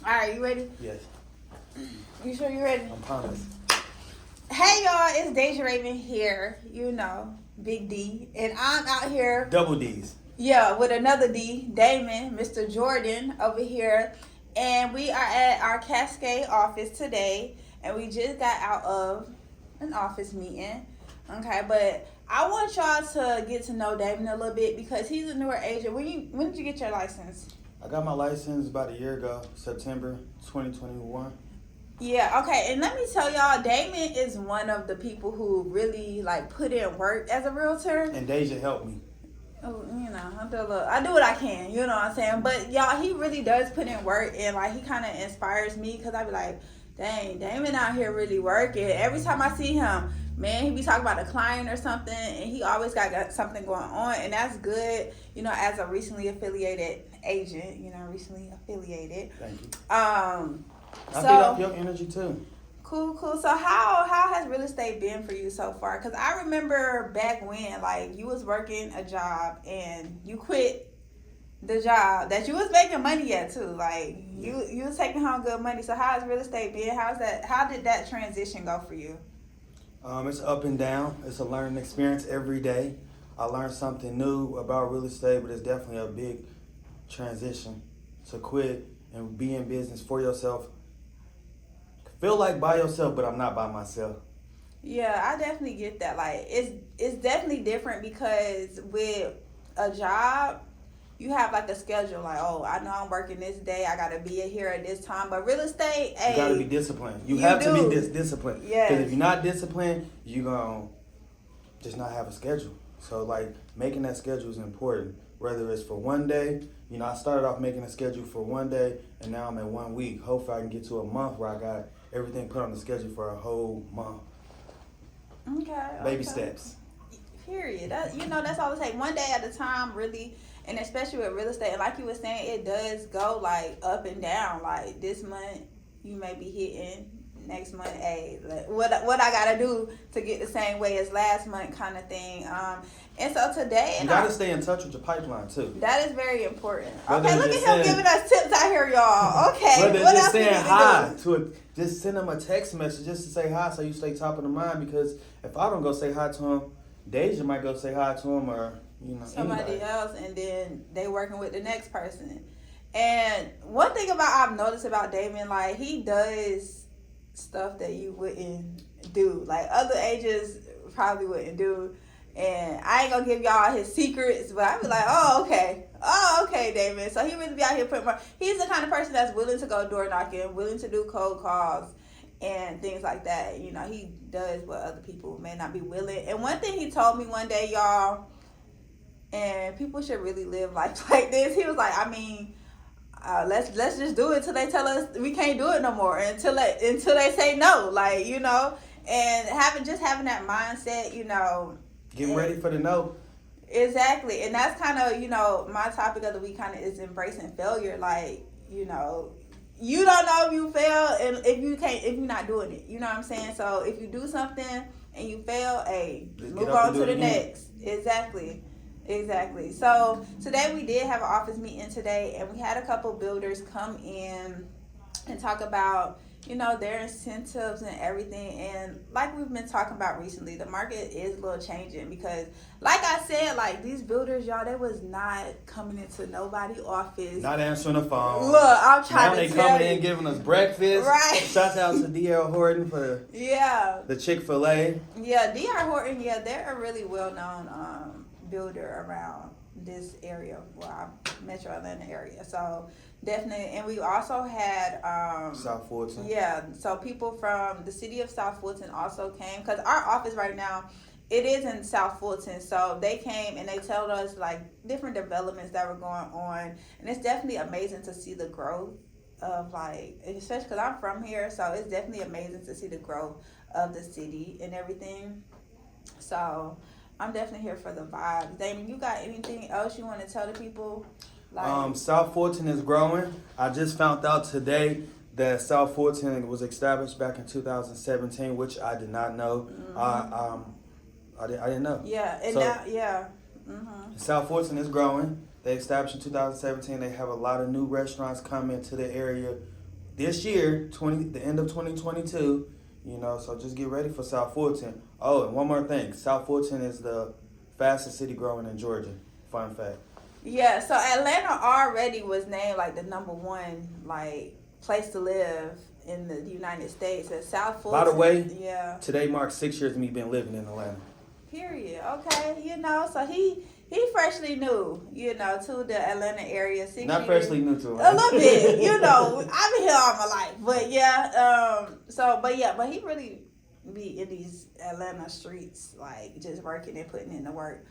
All right, you ready? Yes. You sure you ready? I'm promised. Hey y'all, it's Daijah Raven here. You know, Big D, and I'm out here. Double D's. Yeah, with another D, Damon, Mr. Jordon over here, and we are at our Cascade office today, and we just got out of an office meeting. Okay, but I want y'all to get to know Damon a little bit because he's a newer agent. When did you get your license? I got my license about a year ago, September 2021. Yeah, okay, and let me tell y'all, Damon is one of the people who really like put in work as a realtor. And Daijah helped me. Oh, you know, I do what I can, you know what I'm saying? But y'all, he really does put in work, and like he kind of inspires me because I be like, dang, Damon out here really working. Every time I see him, man, he be talking about a client or something, and he always got something going on, and that's good, you know, as a recently affiliated agent, you know, recently affiliated. Thank you. So, I feed off your energy too. Cool. So how has real estate been for you so far? Because I remember back when, like, you was working a job and you quit the job that you was making money at too. Like, you was taking home good money. So how has real estate been? How did that transition go for you? It's up and down. It's a learning experience every day. I learned something new about real estate, but it's definitely a big transition to quit and be in business for yourself. Feel like by yourself, but I'm not by myself. Yeah, I definitely get that. Like, it's definitely different because with a job, you have like a schedule. Like, oh, I know I'm working this day. I gotta be here at this time. But real estate, hey, You gotta be disciplined. You have to be disciplined. Yes. Because if you're not disciplined, you're gonna just not have a schedule. So like making that schedule is important. Whether it's for one day, you know, I started off making a schedule for one day, and now I'm at 1 week. Hopefully, I can get to a month where I got everything put on the schedule for a whole month. Okay. Baby steps. Period. That's all it takes. One day at a time, really, and especially with real estate. And like you were saying, it does go like up and down. Like this month, you may be hitting. Next month, hey, like, what I gotta do to get the same way as last month, kind of thing. And so today, You gotta stay in touch with your pipeline too. That is very important. Whether Okay, look at him giving us tips out here, y'all. Okay, whether what just else saying we need to hi do? to it, just send him a text message just to say hi, so you stay top of the mind. Because if I don't go say hi to him, Daijah might go say hi to him, or Somebody anybody else, and then they working with the next person. And one thing I've noticed about Damon, like he does stuff that you wouldn't do, like other agents probably wouldn't do. And I ain't gonna give y'all his secrets, but I be like, oh okay, Damon. So he really be out here putting more. He's the kind of person that's willing to go door knocking, willing to do cold calls and things like that. You know, he does what other people may not be willing. And one thing he told me one day, y'all, and people should really live life like this. He was like, I mean, let's just do it till they tell us we can't do it no more, until they say no, like, you know. And having that mindset, you know. get ready for the no. Exactly. And that's kind of, you know, my topic of the week kind of is embracing failure. Like, you know, you don't know if you fail and if you're not doing it. You know what I'm saying? So if you do something and you fail, hey, move on to the next. Exactly. So today we did have an office meeting today, and we had a couple builders come in and talk about, you know, their incentives and everything. And like we've been talking about recently, the market is a little changing because, like I said, like these builders, y'all, they was not coming into nobody's office. Not answering the phone. Look, I'm trying now to they tell coming you. in giving us breakfast. Right. Shout out to D.L. Horton for the Chick-fil-A. Yeah, D.R. Horton, yeah, they're a really well-known builder around this area, Metro Atlanta area. So definitely. And we also had South Fulton. Yeah, so people from the city of South Fulton also came, because our office right now, it is in South Fulton. So they came and they told us like different developments that were going on, and it's definitely amazing to see the growth of, like, especially because I'm from here, so it's definitely amazing to see the growth of the city and everything. So I'm definitely here for the vibes. Damon, you got anything else you want to tell the people? Like, South Fulton is growing. I just found out today that South Fulton was established back in 2017, which I did not know. I didn't know. Yeah, and so, now, yeah. Mm-hmm. South Fulton is growing. They established in 2017. They have a lot of new restaurants coming to the area, this year, the end of 2022. You know, so just get ready for South Fulton. Oh, and one more thing, South Fulton is the fastest city growing in Georgia. Fun fact. Yeah, so Atlanta already was named like the number one like place to live in the United States. And South Fulton. By the way, yeah. today marks 6 years of me been living in Atlanta. Period. Okay, you know, so he freshly new, you know, to the Atlanta area. 6 Not years. freshly new to Atlanta. A little bit, you know. I've been here all my life, but yeah. But he really be in these Atlanta streets, like just working and putting in the work.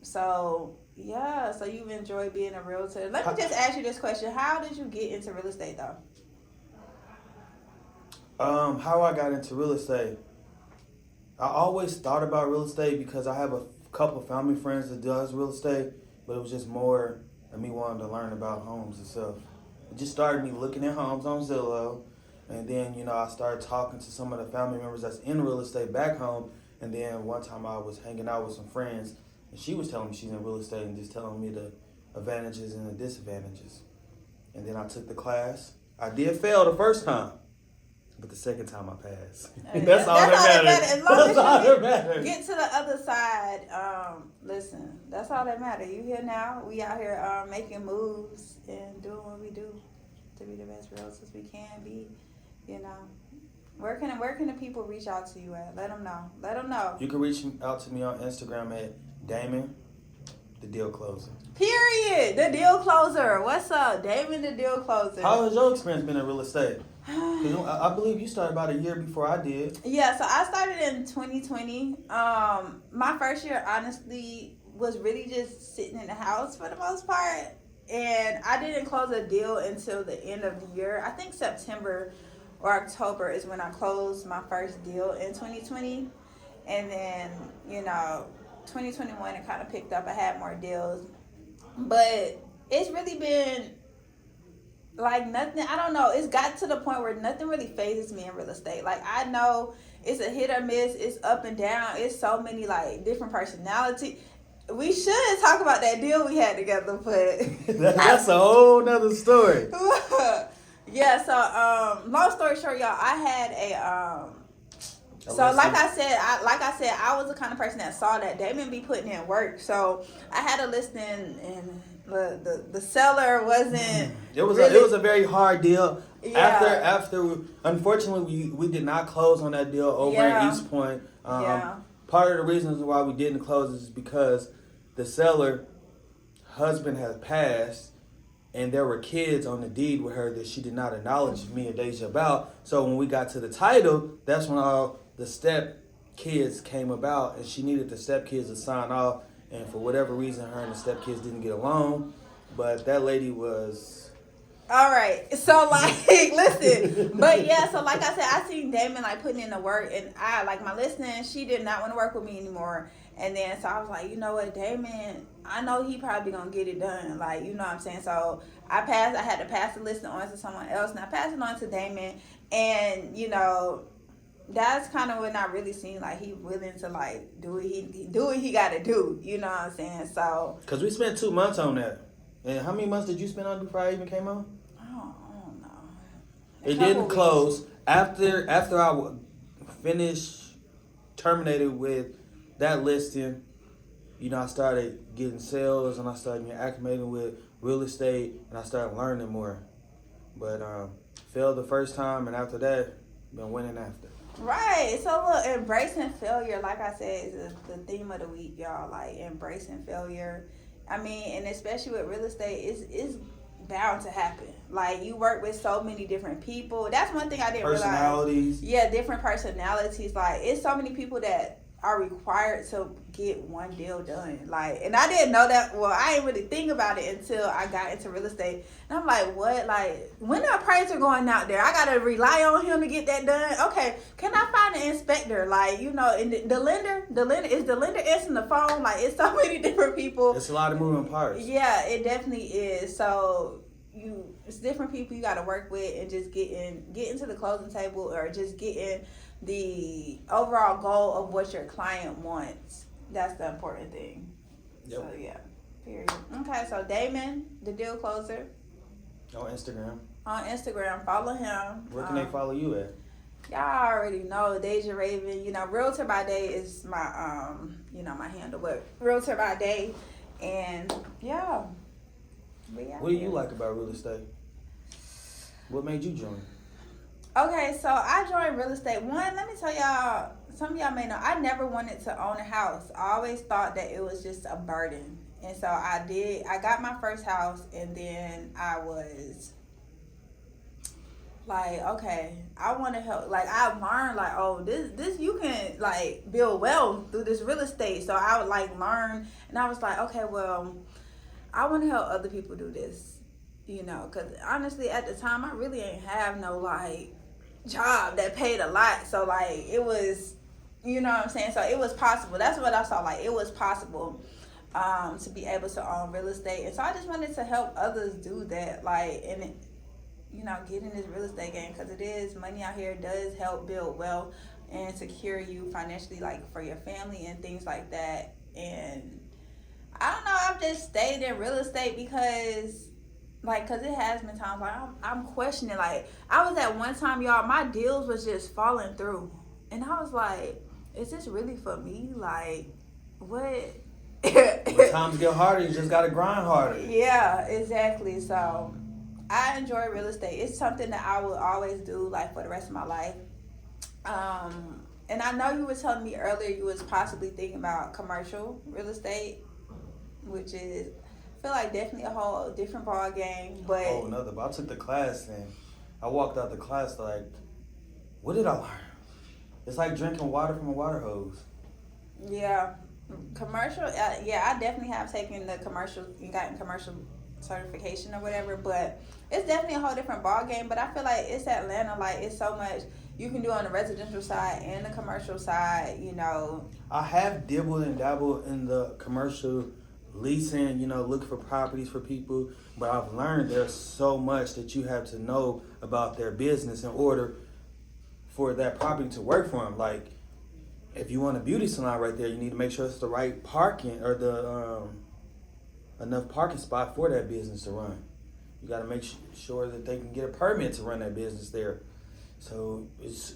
So you've enjoyed being a realtor. Let me just ask you this question: how did you get into real estate, though? How I got into real estate. I always thought about real estate because I have a couple family friends that does real estate, but it was just more of me wanting to learn about homes itself. It just started me looking at homes on Zillow, and then, you know, I started talking to some of the family members that's in real estate back home, and then one time I was hanging out with some friends, and she was telling me she's in real estate and just telling me the advantages and the disadvantages. And then I took the class. I did fail the first time. But the second time I passed. That's all that matters. As long That's as all you that matters. get to the other side, listen, that's all that matters. You here now. We out here making moves and doing what we do to be the best realtors we can be. You know. Where can the people reach out to you at? Let them know. You can reach out to me on Instagram at Damon, the deal closer. Period. The deal closer. What's up? Damon, the deal closer. How has your experience been in real estate? I believe you started about a year before I did. Yeah, so I started in 2020. My first year, honestly, was really just sitting in the house for the most part. And I didn't close a deal until the end of the year. I think September or October is when I closed my first deal in 2020. And then, you know, 2021, it kind of picked up. I had more deals. But it's really been like nothing. I don't know. It's got to the point where nothing really phases me in real estate. Like, I know it's a hit or miss. It's up and down. It's so many like different personalities. We should talk about that deal we had together, but that's a whole nother story. Yeah. So, long story short, y'all, I had like I said, I was the kind of person that saw that Damon be putting in work. So I had a listing, and the seller wasn't. It was a very hard deal. Yeah. After unfortunately we did not close on that deal over in East Point. Part of the reasons why we didn't close is because the seller husband had passed, and there were kids on the deed with her that she did not acknowledge me and Daijah about. So when we got to the title, that's when all the step kids came about, and she needed the step kids to sign off. And for whatever reason, her and the step kids didn't get along. But that lady was... All right. So, like, listen. But, yeah, so like I said, I seen Damon, like, putting in the work. And I, like, my listening, she did not want to work with me anymore. And then, so I was like, you know what, Damon, I know he probably going to get it done. Like, you know what I'm saying? So, I had to pass the listing on to someone else. And I passed it on to Damon. And, you know... that's kind of when I really seen like he willing to like do what he got to do. You know what I'm saying? So because we spent 2 months on that. And how many months did you spend on before I even came on? I don't know. It didn't close after I terminated with that listing. You know, I started getting sales and I started getting acclimated with real estate and I started learning more. But failed the first time, and after that, been winning after. Right. So look, embracing failure, like I said, is the theme of the week, y'all. Like embracing failure. I mean, and especially with real estate, it's bound to happen. Like you work with so many different people. That's one thing I didn't realize. Personalities. Yeah, different personalities. Like it's so many people that are required to get one deal done. Like, and I didn't know that. Well, I didn't really think about it until I got into real estate. And I'm like, what? Like, when the appraiser going out there, I gotta rely on him to get that done. Okay, can I find an inspector? Like, you know, and the lender is the lender answering the phone. Like, it's so many different people. It's a lot of moving parts. Yeah, it definitely is. So it's different people you gotta work with, and just getting to the closing table, or just getting the overall goal of what your client wants. That's the important thing. Yep. So yeah, period. Okay, so Damon, the deal closer. On Instagram. On Instagram, follow him. Where can they follow you at? Y'all already know Daijah Raven. Realtor by Day is my my handle, but Realtor by Day, and yeah. What do you like about real estate? What made you join? Okay, so I joined real estate. One, let me tell y'all, some of y'all may know, I never wanted to own a house. I always thought that it was just a burden. And so I got my first house, and then I was like, okay, I want to help. Like, I learned, like, oh, this you can, like, build wealth through this real estate. So I would, like, learn, and I was like, okay, well, I want to help other people do this, because honestly, at the time, I really ain't have no, like, job that paid a lot. So, like, it was, you know what I'm saying? So it was possible. That's what I saw. Like, it was possible to be able to own real estate. And so I just wanted to help others do that, like, and get in this real estate game, because it is money out here. It does help build wealth and secure you financially, like, for your family and things like that. And I don't know, I've just stayed in real estate because it has been times, like, I'm questioning. Like, I was at one time, y'all, my deals was just falling through. And I was like, is this really for me? Like, what? When times get harder, you just got to grind harder. Yeah, exactly. So I enjoy real estate. It's something that I will always do, like, for the rest of my life. And I know you were telling me earlier you was possibly thinking about commercial real estate, which is, I feel like, definitely a whole different ball game. But But I took the class and I walked out the class like, what did I learn? It's like drinking water from a water hose. Yeah, commercial. I definitely have taken the commercial and gotten commercial certification or whatever. But it's definitely a whole different ball game. But I feel like it's Atlanta. Like, it's so much you can do on the residential side and the commercial side. I have dibbled and dabbled in the commercial leasing, looking for properties for people, but I've learned there's so much that you have to know about their business in order for that property to work for them. Like, if you want a beauty salon right there, you need to make sure it's the right parking or the enough parking spot for that business to run. You got to make sure that they can get a permit to run that business there. So it's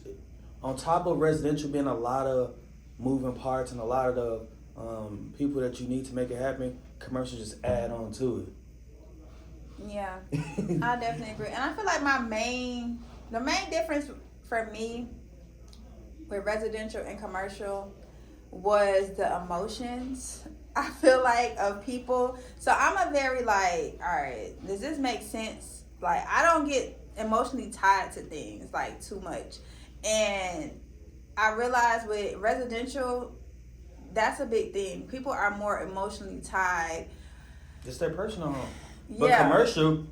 on top of residential being a lot of moving parts and a lot of the people that you need to make it happen, commercial just add on to it. Yeah, I definitely agree. And I feel like the main difference for me with residential and commercial was the emotions, I feel like, of people. So I'm a very, like, all right, does this make sense? Like, I don't get emotionally tied to things, like, too much. And I realized with residential, that's a big thing. People are more emotionally tied. It's their personal home. But Yeah. commercial,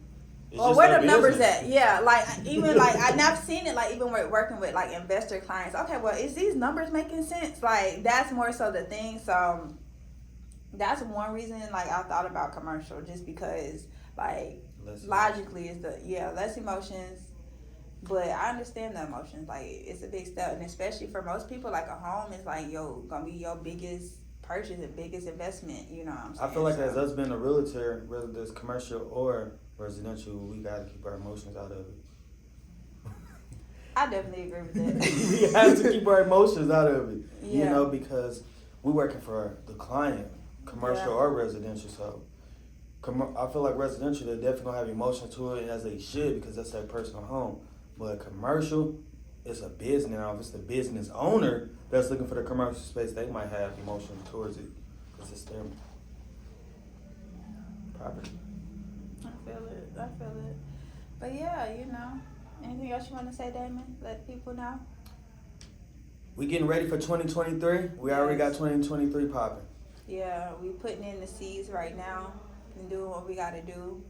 it's Well, just where their the numbers business. at? Yeah, like, even, like, I've seen it, like, even with working with, like, investor clients. Okay, well, is these numbers making sense? Like, that's more so the thing. So that's one reason, like, I thought about commercial, just because, like, logically is less emotions. But I understand the emotions. Like, it's a big step, and especially for most people, like, a home is, like, gonna be your biggest purchase and biggest investment. You know what I'm saying? I feel like as us being a realtor, whether it's commercial or residential, we gotta keep our emotions out of it. I definitely agree with that. We have to keep our emotions out of it. Yeah. Because we're working for the client, commercial or residential. So I feel like residential, they definitely gonna have emotion to it, as they should, because that's their personal home. But commercial, it's a business. Now, if it's the business owner that's looking for the commercial space, they might have emotion towards it because it's their property. I feel it. But yeah, anything else you want to say, Damon? Let people know. We getting ready for 2023. We already got 2023 popping. Yeah, we putting in the seeds right now and doing what we got to do.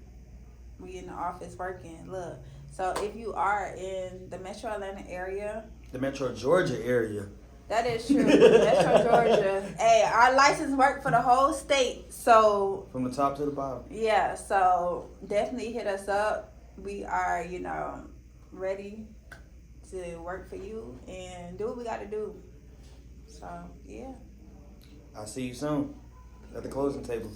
We in the office working. Look, so if you are in the Metro Atlanta area, The Metro Georgia area. that is true. Metro Georgia. Hey, our license work for the whole state. So From the top to the bottom. yeah, so definitely hit us up. We are, ready to work for you and do what we got to do. So yeah. I'll see you soon at the closing table.